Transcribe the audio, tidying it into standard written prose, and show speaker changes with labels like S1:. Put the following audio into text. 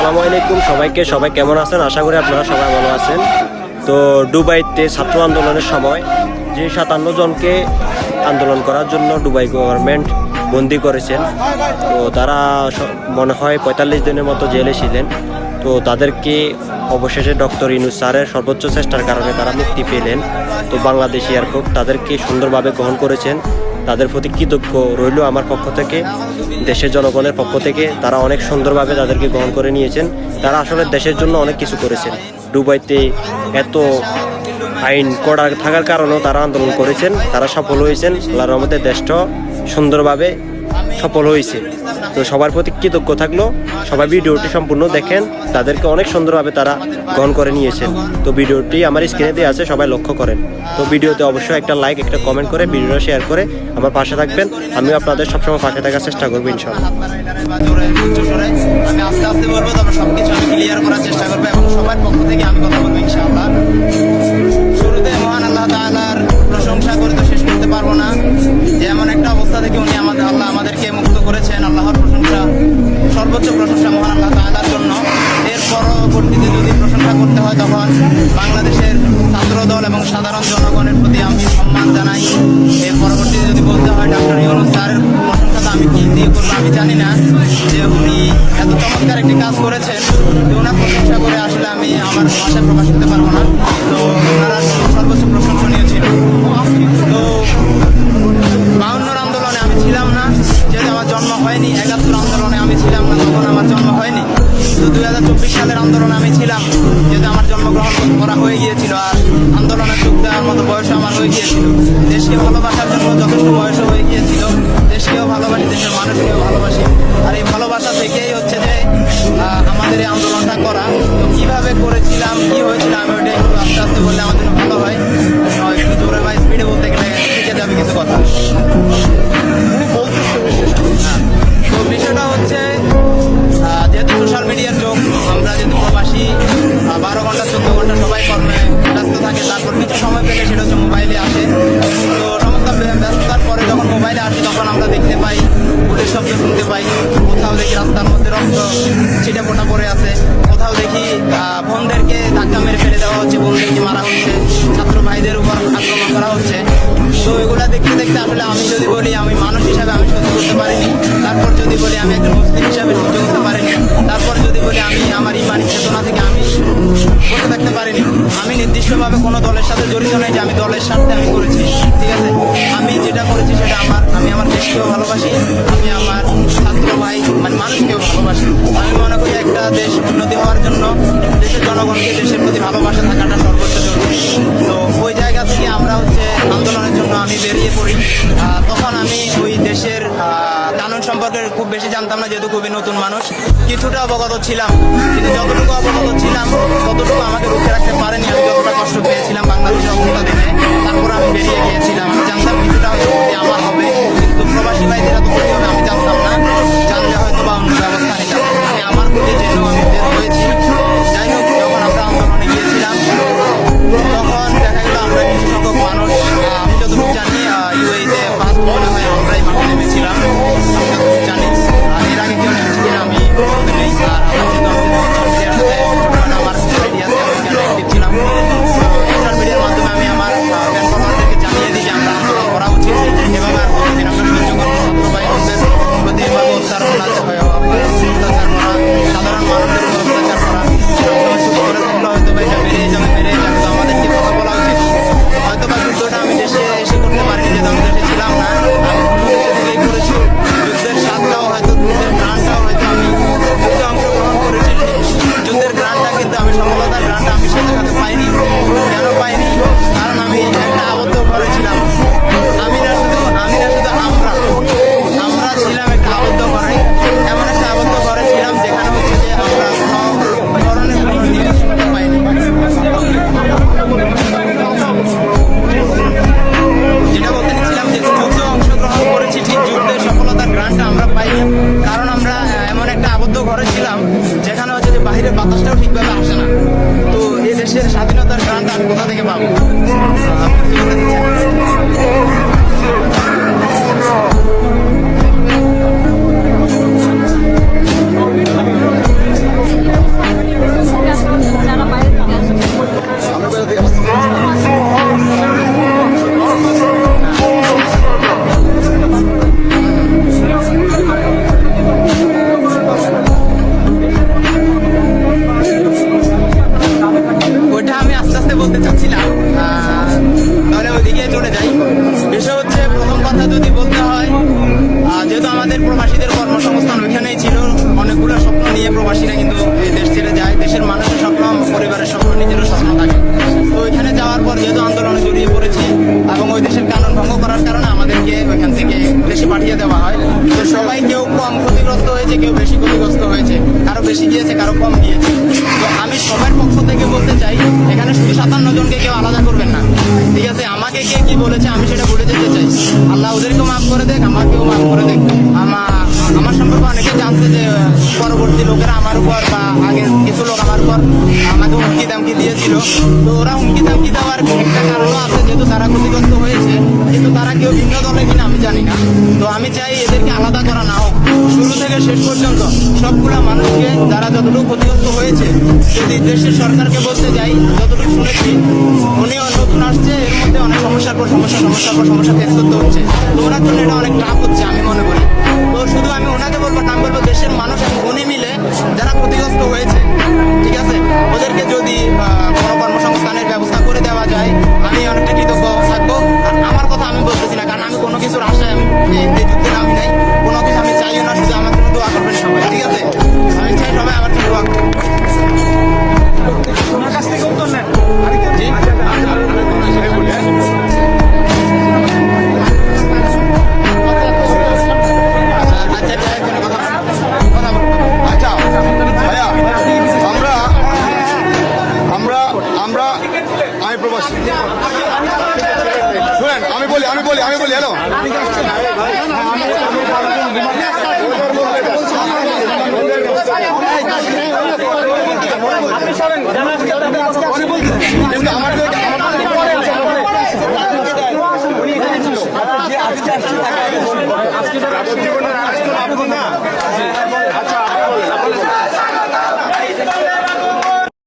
S1: আসসালামু আলাইকুম সবাইকে। সবাই কেমন আছেন? আশা করি আপনারা সবাই ভালো আছেন। তো দুবাইতে ছাত্র আন্দোলনের সময় যে 57 জনকে আন্দোলন করার জন্য দুবাই গভর্নমেন্ট বন্দি করেছেন, তো তারা মনে হয় 45 দিনের মতো জেলে ছিলেন। তো তাদেরকে অবশেষে ডক্টর ইউনূস স্যারের সর্বোচ্চ চেষ্টার কারণে তারা মুক্তি পেলেন। তো বাংলাদেশি এয়ারপোর্ট তাদেরকে সুন্দরভাবে গ্রহণ করেছেন। তাদের প্রতি কৃতজ্ঞ রইল আমার পক্ষ থেকে, দেশের জনগণের পক্ষ থেকে। তারা অনেক সুন্দরভাবে তাদেরকে গ্রহণ করে নিয়েছেন। তারা আসলে দেশের জন্য অনেক কিছু করেছেন। দুবাইতে এত আইন কড়া থাকার কারণেও তারা আন্দোলন করেছেন, তারা সফল হয়েছেন। আল্লাহর রহমতে দেশটা সুন্দরভাবে সফল হয়েছে। তো সবার প্রতি কৃতজ্ঞ থাকলো। সবাই ভিডিওটি সম্পূর্ণ দেখেন, তাদেরকে অনেক সুন্দরভাবে তারা গ্রহণ করে নিয়েছেন। তো ভিডিওটি আমার স্ক্রিনে দিয়ে আছে, সবাই লক্ষ্য করেন। তো ভিডিওতে অবশ্যই একটা লাইক, একটা কমেন্ট করে ভিডিওটা শেয়ার করে আমার পাশে থাকবেন। আমিও আপনাদের সবসময় পাশে থাকার চেষ্টা করবো ইনশাআল্লাহ।
S2: আমি আস্তে আস্তে বলবো, তারপর সবকিছু আমি ক্লিয়ার করার চেষ্টা করবো এবং সবার পক্ষ থেকে আমি কথা বলবো ইনশাআল্লাহ। শুরুতে মহান আল্লাহ তাআলার প্রশংসা করে তো শেষ করতে পারবো না, যে এমন একটা অবস্থা থেকে উনি আমাদেরকে মুক্ত করেছেন। আল্লাহর প্রশংসা, সর্বোচ্চ প্রশংসা মহান আল্লাহ তাআলার জন্য। এর পরবর্তীতে যদি প্রশংসা করতে হয়, তখন বাংলাদেশের ছাত্রদল এবং সাধারণ জনগণের প্রতি আমি সম্মান জানাই। এর পরবর্তীতে যদি বলতে হয় ডক্টর ইউনূস স্যারের প্রশংসা, তো আমি কি দিয়ে করবো আমি জানি না, যে উনি এত চমৎকার একটি কাজ করেছেন। ওনার প্রশংসা করে আসলে আমি আমার ভাষায় প্রকাশ করতে পারবো না। তো ওনারা সর্বোচ্চ প্রশংসনীয় ছিল। তো 52 আন্দোলনে আমি ছিলাম না, যেহেতু আমার জন্ম হয়নি। 71 আন্দোলনে আমি ছিলাম না, তখন আমার জন্ম হয়নি। তো 2024 সালের আন্দোলনে আমি ছিলাম, যেহেতু আমার জন্মগ্রহণ করা হয়ে গিয়েছিল আর আন্দোলনে যোগ দেওয়ার মতো বয়স আমার হয়ে গিয়েছিল। দেশকে ভালোবাসার জন্য যথেষ্ট বয়স হয়ে গিয়েছিল। দেশকেও ভালোবাসি, দেশের মানুষকেও ভালোবাসি। আর এই ভালোবাসা থেকেই হচ্ছে যে আমাদের এই আন্দোলনটা করা। তো কীভাবে করেছিলাম, কী হয়েছিল, আমি ওইটা একটু আস্তে আস্তে বললে আমার জন্য ভালো হয়। একটু জোরে বা স্পিডে বলতে গেলে শিখে যাবে কিছু কথা। তো বিষয়টা হচ্ছে, যেহেতু সোশ্যাল মিডিয়ার যুগ, আমরা যেহেতু প্রবাসী, 12 ঘন্টা 14 ঘন্টা সবাই কর্মে ব্যস্ত থাকে। তারপর কিছু সময় পেলে সেটা হচ্ছে মোবাইলে আসে। তো সমস্ত ব্যস্ততার পরে যখন মোবাইলে আসি, তখন আমরা দেখতে পাই, পুলিশ শব্দ শুনতে পাই। কোথাও দেখি রাস্তার মধ্যে রক্ত ছিটে ফোটা পড়ে আছে, কোথাও দেখি বোনদেরকে ধাক্কা মেরে ফেলে দেওয়া হচ্ছে, বোনদেরকে মারা হচ্ছে, ছাত্র ভাইদের উপর আক্রমণ করা হচ্ছে। তো এগুলো দেখতে দেখতে আসলে আমি যদি বলি আমি মানুষ হিসাবে আমি সহ্য করতে পারিনি। তারপর যদি বলি আমি একজন মুসলিম হিসাবে সহ্য করতে পারিনি। তারপর যদি বলি আমি আমার ইমানি চেতনা থেকে আমি বসে থাকতে পারিনি। আমি নির্দিষ্টভাবে কোনো দলের সাথে জড়িত নেই যে আমি দলের স্বার্থে আমি করেছি, ঠিক আছে। আমি যেটা করেছি সেটা আমি আমার দেশকেও ভালোবাসি, আমি আমার ছাত্র ভাই মানে মানুষকেও ভালোবাসি। আমি মনে করি একটা দেশ উন্নতি হওয়ার জন্য দেশের জনগণকে দেশের প্রতি ভালোবাসা থাকাটা সর্বোচ্চ জরুরি। তো ওই জায়গা থেকে আমরা হচ্ছে আন্দোলনের জন্য আমি বেরিয়ে পড়ি। তখন আমি ওই দেশের কানুন সম্পর্কে খুব বেশি জানতাম না, যেহেতু খুবই নতুন মানুষ। কিছুটা অবগত ছিলাম, কিন্তু যতটুকু অবগত ছিলাম ততটুকু আমাকে রুখে রাখতে পারেনি। আমি যতটা কষ্ট পেয়েছিলাম বাংলাদেশের অবস্থা দেখে, তারপর আমি বেরিয়ে গিয়েছিলাম। আমি জানতাম কিছুটা হয়তো আমার হবে, কিন্তু প্রবাসী ভাইদের এত ক্ষতি হবে আমি জানতাম না। জানলে হয়তো বা অন্য ব্যবস্থা নিতাম। আমি আমার ক্ষতি জেনেও আমি বের হয়েছি। যাই হোক, যখন আমরা আন্দোলনে গিয়েছিলাম, তখন দেখা গেল আমরা কিছু সংখ্যক মানুষ, আমি যতটুকু জানি ইউএইতে ফার্স্ট মনে হয় আমরাই মাঠে নেমেছিলাম, আমি যতটুকু জানি। এর আগে কেউ নেমেছি কিনা আমি বলতে নেই। আর আমার যেহেতু আমার আইডিয়া আছে, আমি এখানে অ্যাক্টিভ ছিলাম। সোশ্যাল মিডিয়ার মাধ্যমে আমি আমার ফ্যান ফলোয়ারদেরকে জানিয়ে দিই যে আমরা আন্দোলন করা উচিত। এভাবে আর কতদিন আমরা সহ্য করবো ছাত্র ভাইদের প্রতি এভাবে অত্যাচার করা, সাধারণ মানুষদের উপর অত্যাচার করা। সবসময় শুরু করে থাকলে হয়তো বা এটা বেড়ে যাবে। তো আমাদেরকে কথা বলা উচিত। হয়তো বা যুদ্ধটা আমি দেশে এসে করতে পারিনি, যেহেতু আমি দেশে ছিলাম না। আমি দেশে থেকেই করেছি। যুদ্ধের স্বাদটাও হয়তো, যুদ্ধের গ্রানটাও হয়তো আমি যুদ্ধে অংশগ্রহণ করেছি। যুদ্ধের গ্রানটা কিন্তু আমি সফলতার গ্রানটা আমি সাথে সাথে পাইনি। কেন পাইনি? কারণ আমি একটা আবদ্ধ ঘরে ছিলাম। আমি না শুধু আমরা ছিলাম একটা আবদ্ধ ঘরে, এমন একটা আবদ্ধ ঘরে ছিলাম যেখানে হচ্ছে যে আমরা কোনো ধরনের কোনো নিউজ শুনতে পাইনি। যেটা বলতে চাচ্ছিলাম যে যুদ্ধে অংশগ্রহণ করেছি, ঠিক যুদ্ধের সফলতার গ্রান্টটা আমরা পাইনি। কারণ আমরা এমন একটা আবদ্ধ ঘরে ছিলাম যেখানে হচ্ছে যে বাহিরের বাতাসটাও ঠিকভাবে আসে না। তো এই দেশের স্বাধীনতার গ্রান্টটা আমি কোথা থেকে পাবো? আপনি দিয়েছে, কারো কম দিয়েছে। তো আমি সবার পক্ষ থেকে বলতে চাই, এখানে শুধু 57 জনকে কেউ আলাদা করবেন না, ঠিক আছে? আমাকে কে কি বলেছে আমি সেটা ভুলে যেতে চাই। আল্লাহ ওদেরকেও মাফ করে দেখ, আমাকেও মাফ করে দেখ। আমার সম্পর্কে অনেকে জানছে যে পরবর্তী লোকেরা আমার উপর বা আগের কিছু লোক আমার উপর আমাকে হুমকি দামকি দিয়েছিল। তো ওরা হুমকি দামকি দেওয়ার একটা কারণও আছে, যেহেতু তারা ক্ষতিগ্রস্ত হয়েছে, কিন্তু তারা কেউ ভিন্ন দলে কিনা আমি জানি না। তো আমি চাই এদেরকে আলাদা করা না হোক, শুরু থেকে শেষ পর্যন্ত সবগুলা মানুষকে যারা যতটুকু ক্ষতিগ্রস্ত হয়েছে। যদি দেশের সরকারকে বলতে যাই, যতটুকু শুনেছি উনিও নতুন আসছে, এর মধ্যে অনেক সমস্যার পর সমস্যা ফেস করতে হচ্ছে। তো ওনার জন্য এটা অনেক টাফ হচ্ছে আমি মনে করি। তো শুধু আমি ওনাকে বলবো না, আমি বলবো দেশের মানুষ এবং উনি মিলে যারা ক্ষতিগ্রস্ত হয়েছে, ঠিক আছে, ওদেরকে যদি কোনো কর্মসংস্থানের ব্যবস্থা করে দেওয়া যায়, আমি অনেকটা কৃতজ্ঞ থাকবো। আর আমার কথা আমি বলতেছি না, কারণ আমি কোনো কিছুর আশায় আমি এই যুদ্ধে নামি নাই, কোনো কিছু আমি চাইও না, শুধু আমার জন্য দোয়া করবেন সবাই, ঠিক আছে? আমি চাই সবাই আমার জন্য দোয়া করবেন।
S3: ওনার কাছ থেকে উত্তর নেন।
S2: জি? আচ্ছা, এখানে কথা বলবো।
S4: আচ্ছা ভাইয়া, আমরা আমরা আমরা আমি প্রবাসী। শুনেন, আমি বলি হ্যালো, কিন্তু আমার